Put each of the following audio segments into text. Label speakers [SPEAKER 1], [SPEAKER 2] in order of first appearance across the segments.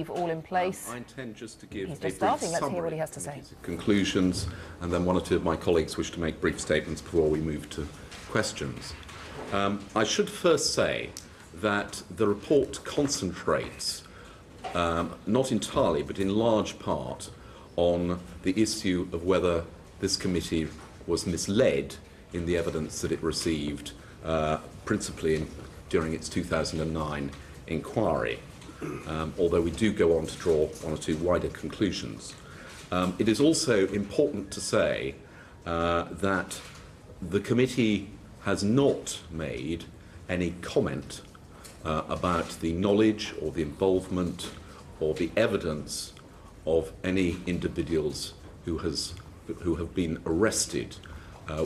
[SPEAKER 1] leave all in place?
[SPEAKER 2] I intend just to give
[SPEAKER 1] He's
[SPEAKER 2] a
[SPEAKER 1] just
[SPEAKER 2] brief
[SPEAKER 1] starting. Let's hear what he has to
[SPEAKER 2] summary
[SPEAKER 1] say.
[SPEAKER 2] of conclusions, and then one or two of my colleagues wish to make brief statements before we move to questions. I should first say that the report concentrates, not entirely, but in large part, on the issue of whether this committee was misled in the evidence that it received, principally during its 2009 inquiry, although we do go on to draw one or two wider conclusions. It is also important to say that the committee has not made any comment about the knowledge or the involvement or the evidence of any individuals who have been arrested.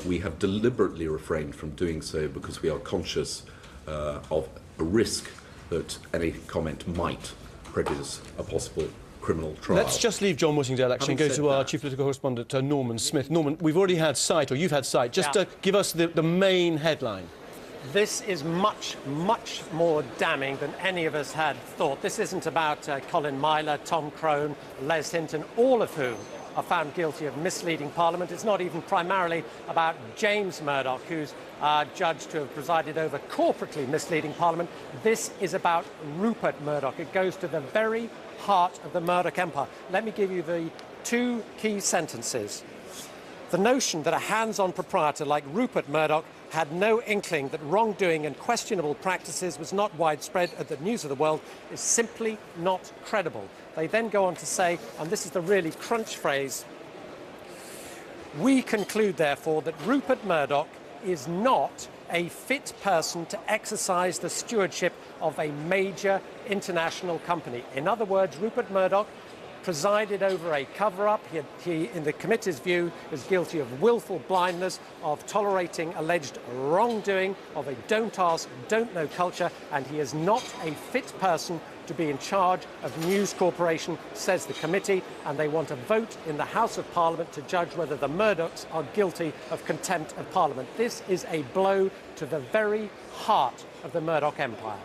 [SPEAKER 2] We have deliberately refrained from doing so because we are conscious of a risk that any comment might prejudice a possible criminal trial.
[SPEAKER 3] Let's just leave John Whittingdale actually and go to our chief political correspondent, Norman Smith. Norman, we've already had sight, or you've had sight. Just give us the main headline.
[SPEAKER 4] This is much, much more damning than any of us had thought. This isn't about Colin Myler, Tom Crone, Les Hinton, all of whom are found guilty of misleading Parliament. It's not even primarily about James Murdoch, who's judged to have presided over corporately misleading Parliament. This is about Rupert Murdoch. It goes to the very heart of the Murdoch empire. Let me give you the two key sentences. The notion that a hands-on proprietor like Rupert Murdoch had no inkling that wrongdoing and questionable practices was not widespread at the news of the world is simply not credible. They then go on to say, and this is the really crunch phrase, we conclude, therefore, that Rupert Murdoch is not a fit person to exercise the stewardship of a major international company. In other words, Rupert Murdoch presided over a cover-up. He, in the committee's view, is guilty of willful blindness, of tolerating alleged wrongdoing, of a don't ask, don't know culture, and he is not a fit person to be in charge of News Corporation, says the committee, and they want a vote in the House of Parliament to judge whether the Murdochs are guilty of contempt of Parliament. This is a blow to the very heart of the Murdoch empire.